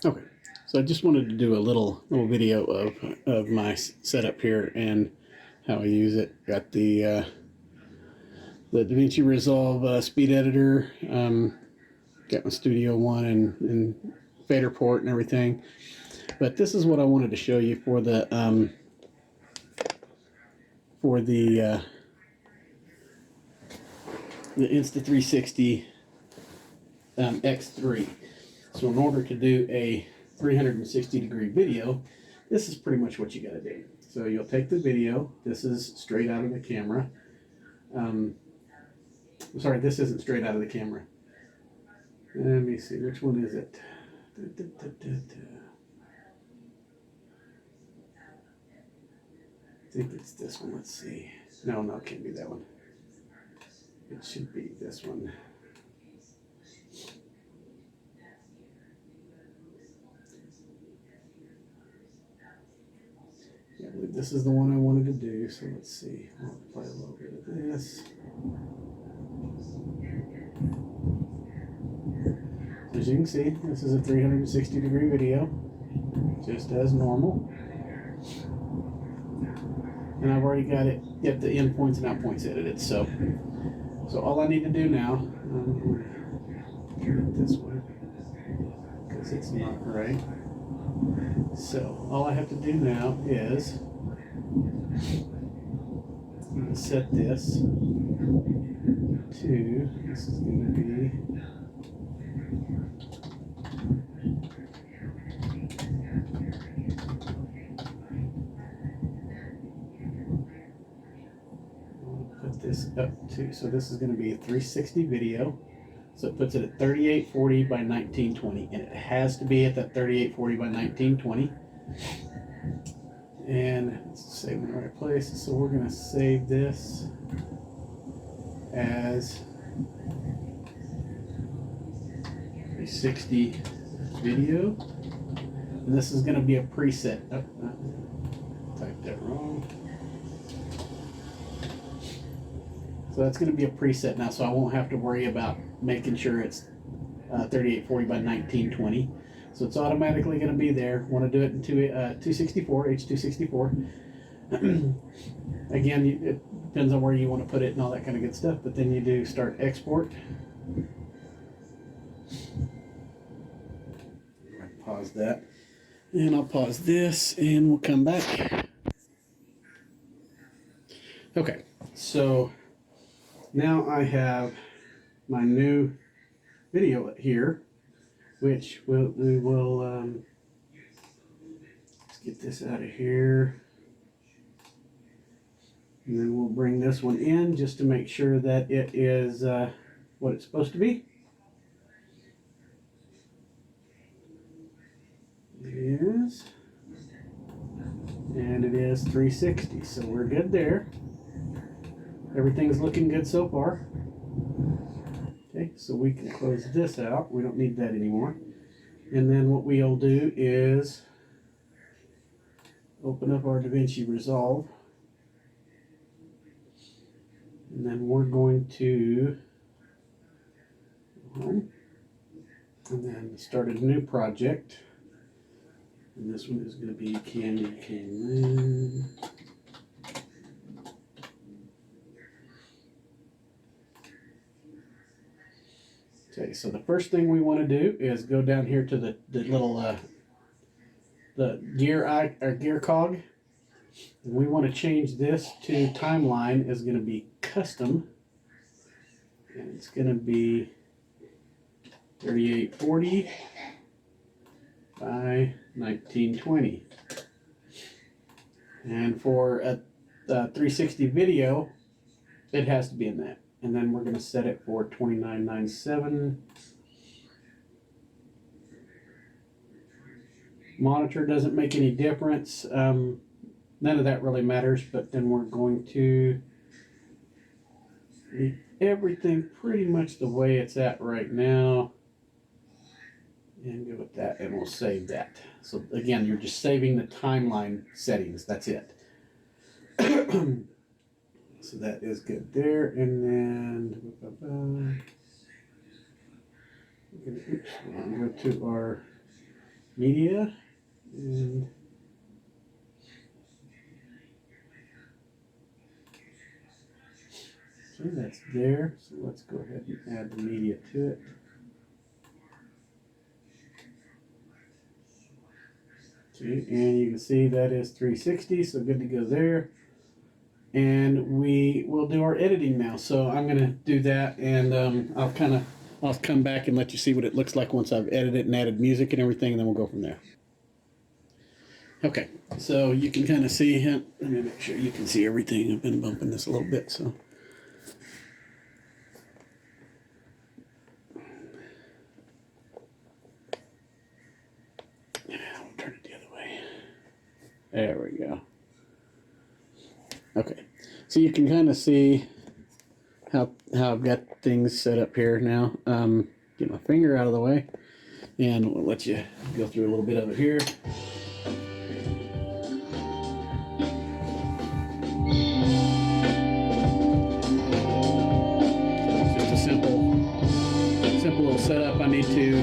Okay, so I just wanted to do a little video of my setup here and how I use it. Got the DaVinci Resolve speed editor. Got my Studio One and fader port and everything. But this is what I wanted to show you for the Insta360 X3. So in order to do a 360-degree video, this is pretty much what you got to do. So you'll take the video. This is straight out of the camera. Sorry, this isn't straight out of the camera. Let me see, which one is it? I think it's this one. Let's see. No, it can't be that one. It should be this one. Yeah, I believe this is the one I wanted to do. So let's see. I'll play a little bit of this. As you can see, this is a 360-degree video, just as normal. And I've already got it, the in points and out points edited. So all I need to do now, turn it this way because it's not right. So all I have to do now is I'm going to set this to, this is going to be this up to, so this is going to be a 360 video, so it puts it at 3840 by 1920, and it has to be at that 3840 by 1920. And let's save in the right place. So we're going to save this as 360 video, and this is going to be a preset. Oh, typed that wrong. So that's going to be a preset now, so I won't have to worry about making sure it's 3840 by 1920. So it's automatically going to be there. Want to do it in 264, H264. Again, it depends on where you want to put it and all that kind of good stuff, but then you do start export. Pause that. And I'll pause this and we'll come back. Okay, so now I have my new video here, which we will let's get this out of here, and then we'll bring this one in just to make sure that it is what it's supposed to be. It is, and it is 360, so we're good there. Everything's looking good so far. Okay, so we can close this out. We don't need that anymore. And then what we'll do is open up our DaVinci Resolve. And then we're going to go home and then start a new project. And this one is going to be Candy Cane. Okay, so the first thing we want to do is go down here to the little the gear cog, and we want to change this to timeline is going to be custom, and it's going to be 3840 by 1920. And for a 360 video, it has to be in that. And then we're going to set it for 2997. Monitor doesn't make any difference. None of that really matters, but then we're going to leave everything pretty much the way it's at right now. And go with that, and we'll save that. So again, you're just saving the timeline settings. That's it. So that is good there. And then we're going to go to our media, and okay, that's there. So let's go ahead and add the media to it. Okay, and you can see that is 360, so good to go there. And we will do our editing now. So I'm gonna do that, and I'll come back and let you see what it looks like once I've edited it and added music and everything, and then we'll go from there. Okay, so you can kind of see him. Let me make sure you can see everything. I've been bumping this a little bit, so. I'll turn it the other way. There we go. Okay, so you can kind of see how I've got things set up here now. Get my finger out of the way, and we'll let you go through a little bit of it here. Just a simple little setup. I need to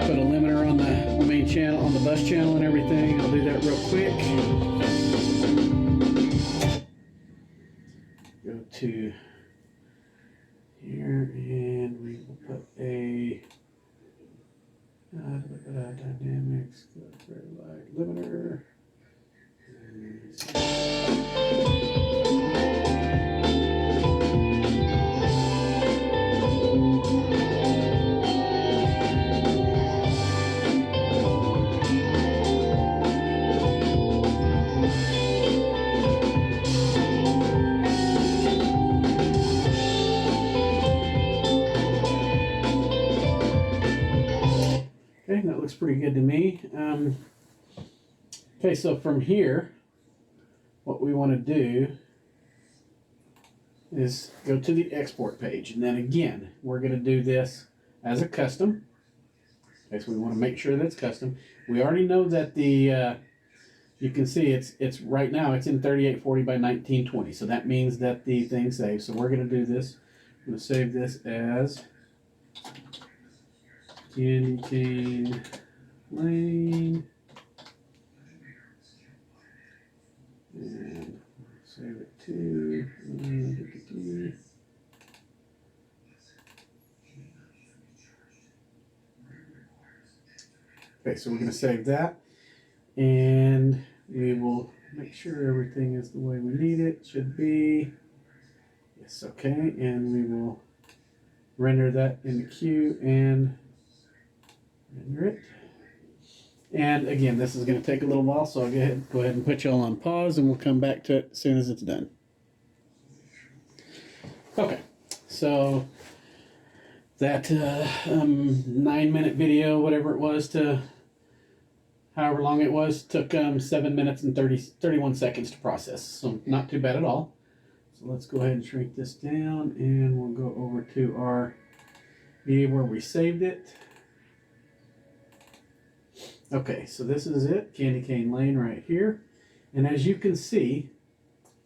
put a limiter on the main channel, on the bus channel and everything. I'll do that real quick. Go to here, and we will put a dynamics, very light limiter. Okay, that looks pretty good to me. Okay, so from here, what we want to do is go to the export page, and then again, we're going to do this as a custom. Okay, so we want to make sure that it's custom. We already know that the you can see it's right now it's in 3840 by 1920, so that means that the thing saves. So we're going to do this. I'm going to save this as Candy Cane Lane, and save it to okay, so we're going to save that, and we will make sure everything is the way we need it. Should be. Yes, okay, and we will render that in the queue and render it. And again, this is going to take a little while, so I'll go ahead and put y'all on pause, and we'll come back to it as soon as it's done. Okay, so that 9-minute video, whatever it was, to however long it was, took 7 minutes and 31 seconds to process, so not too bad at all. So let's go ahead and shrink this down, and we'll go over to our media where we saved it. Okay, so this is it, Candy Cane Lane right here. And as you can see,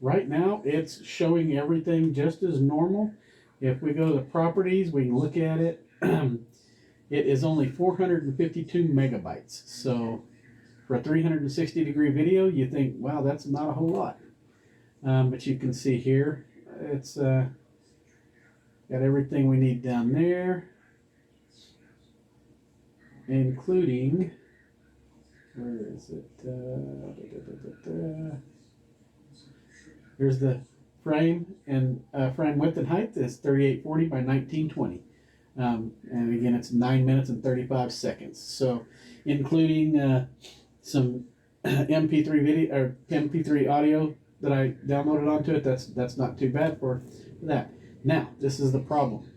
right now it's showing everything just as normal. If we go to the properties, we can look at it. It is only 452 megabytes. So for a 360-degree video, you think, wow, that's not a whole lot. But you can see here, it's got everything we need down there, including, where is it? Here's the frame, and frame width and height is 3840 by 1920. And again, it's 9 minutes and 35 seconds. So including some MP3 video or MP3 audio that I downloaded onto it, that's not too bad for that. Now, this is the problem.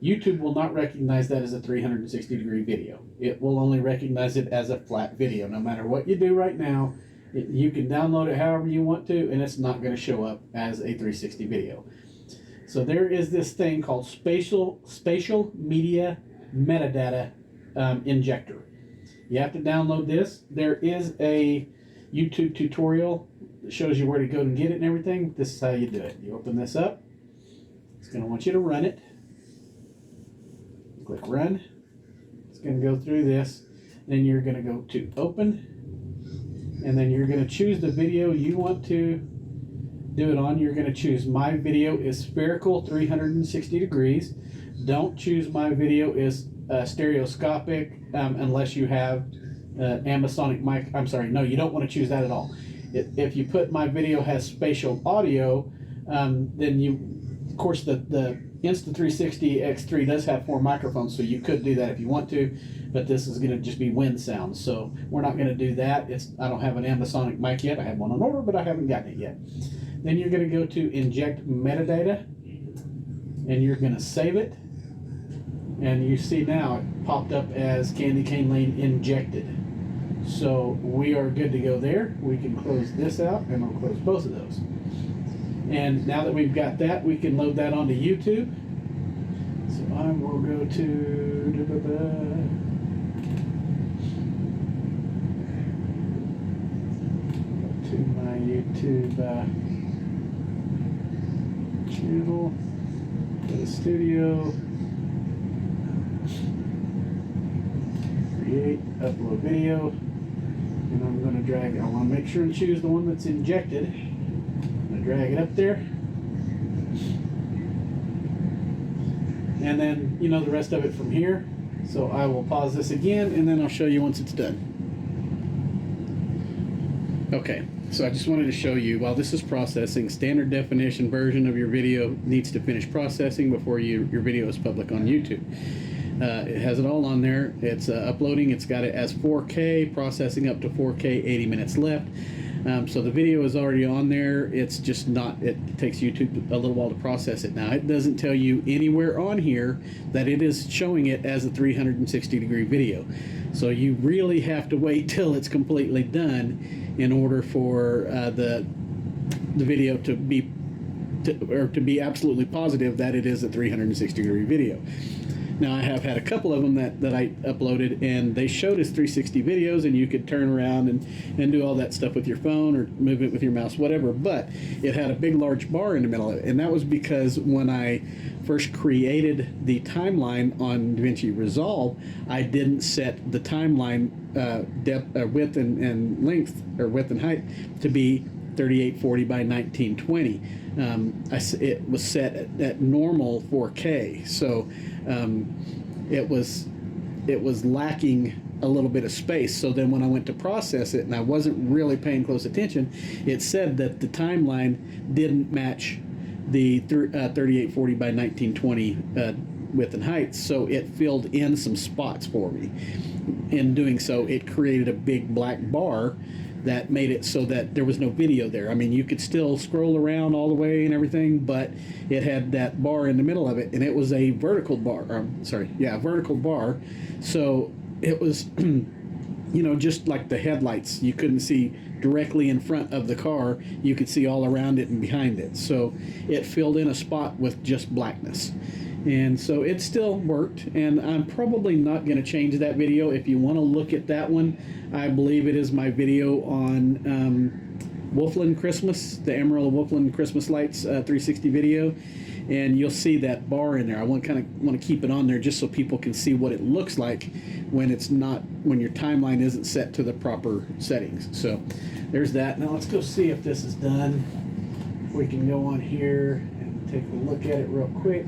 YouTube will not recognize that as a 360-degree video. It will only recognize it as a flat video. No matter what you do right now, you can download it however you want to, and it's not going to show up as a 360 video. So there is this thing called spatial media metadata injector. You have to download this. There is a YouTube tutorial that shows you where to go and get it and everything. This is how you do it. You open this up. It's going to want you to run it. Click run. It's going to go through this. Then you're going to go to open, and then you're going to choose the video you want to do it on. You're going to choose my video is spherical 360 degrees. Don't choose my video is stereoscopic unless you have Amazonic mic. I'm sorry, no, you don't want to choose that at all. If you put my video has spatial audio, then you, of course, the Insta360 X3 does have 4 microphones, so you could do that if you want to, but this is going to just be wind sound, so we're not going to do that. I don't have an Amazonic mic yet. I have one on order, but I haven't gotten it yet. Then you're going to go to inject metadata, and you're going to save it, and you see now it popped up as Candy Cane Lane injected. So we are good to go there. We can close this out, and I'll close both of those. And now that we've got that, we can load that onto YouTube. So I will go to my YouTube channel, go to studio, create, upload video, and I'm going to drag, I want to make sure and choose the one that's injected. I'm going to drag it up there. And then, you know, the rest of it from here. So I will pause this again, and then I'll show you once it's done. Okay, so I just wanted to show you, while this is processing, standard definition version of your video needs to finish processing before your video is public on YouTube. It has it all on there. It's uploading. It's got it as 4K, processing up to 4K, 80 minutes left. So the video is already on there. It's just not, it takes YouTube a little while to process it. Now, it doesn't tell you anywhere on here that it is showing it as a 360 degree video. So you really have to wait till it's completely done in order for the video to be absolutely positive that it is a 360 degree video. Now, I have had a couple of them that I uploaded, and they showed as 360 videos, and you could turn around and do all that stuff with your phone or move it with your mouse, whatever, but it had a big, large bar in the middle of it, and that was because when I first created the timeline on DaVinci Resolve, I didn't set the timeline depth, width and length, or width and height, to be 3840 by 1920. It was set at normal 4K, so it was lacking a little bit of space. So then when I went to process it, and I wasn't really paying close attention, it said that the timeline didn't match the 3840 by 1920 width and height, so it filled in some spots for me. In doing so, it created a big black bar that made it so that there was no video there. I mean, you could still scroll around all the way and everything, but it had that bar in the middle of it, and it was a vertical bar. Vertical bar. So it was, you know, just like the headlights. You couldn't see directly in front of the car. You could see all around it and behind it. So it filled in a spot with just blackness. And so it still worked, and I'm probably not going to change that video. If you want to look at that one, I believe it is my video on Wolfland Christmas, the Emerald Wolfland Christmas Lights 360 video, and you'll see that bar in there. I want to keep it on there just so people can see what it looks like when your timeline isn't set to the proper settings. So there's that. Now let's go see if this is done. We can go on here and take a look at it real quick.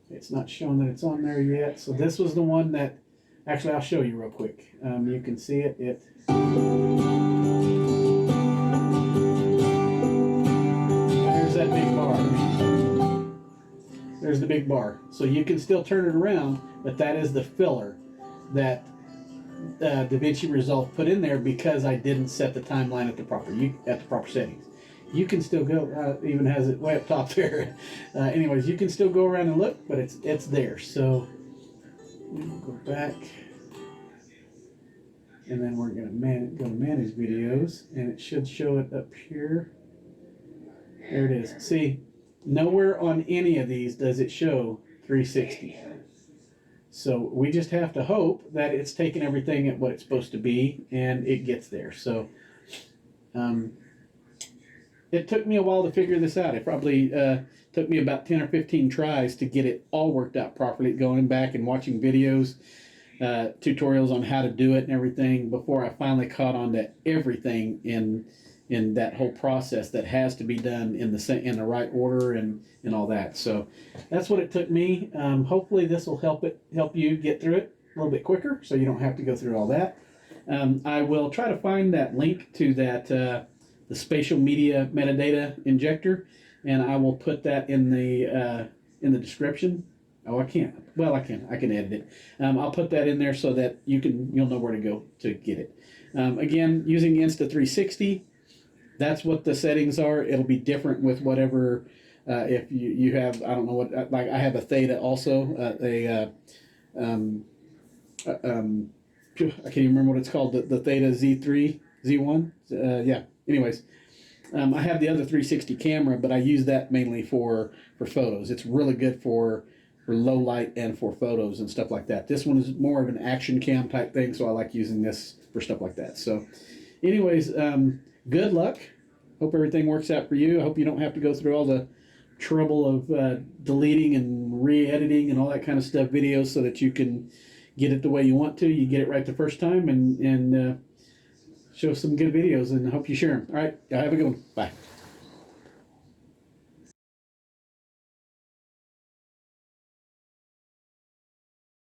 It's not showing that it's on there yet. So this was the one that, actually I'll show you real quick. You can see it. There's that big bar. There's the big bar. So you can still turn it around, but that is the filler that DaVinci Resolve put in there because I didn't set the timeline at the proper settings. You can still go, even has it way up top there. Anyways, you can still go around and look, but it's there. So we'll go back, and then we're going to go to manage videos, and it should show it up here. There it is. See, nowhere on any of these does it show 360. So we just have to hope that it's taking everything at what it's supposed to be, and it gets there. So it took me a while to figure this out. It probably Took me about 10 or 15 tries to get it all worked out properly, going back and watching videos, tutorials on how to do it and everything before I finally caught on to everything in that whole process that has to be done in the right order and all that. So that's what it took me. Hopefully this will help you get through it a little bit quicker, so you don't have to go through all that. I will try to find that link to that the spatial media metadata injector, and I will put that in the description. Oh, I can't. Well, I can. I can edit it. I'll put that in there so that you'll know where to go to get it. Again, using Insta360, that's what the settings are. It'll be different with whatever. If you have, I don't know what. Like I have a Theta also. I can't even remember what it's called. The Theta Z3, Z1. Yeah. Anyways. I have the other 360 camera, but I use that mainly for photos. It's really good for low light and for photos and stuff like that. This one is more of an action cam type thing, so I like using this for stuff like that. So anyways, good luck. Hope everything works out for you. I hope you don't have to go through all the trouble of deleting and re-editing and all that kind of stuff videos so that you can get it the way you want to. You get it right the first time and show some good videos, and I hope you share them. All right, y'all have a good one. Bye.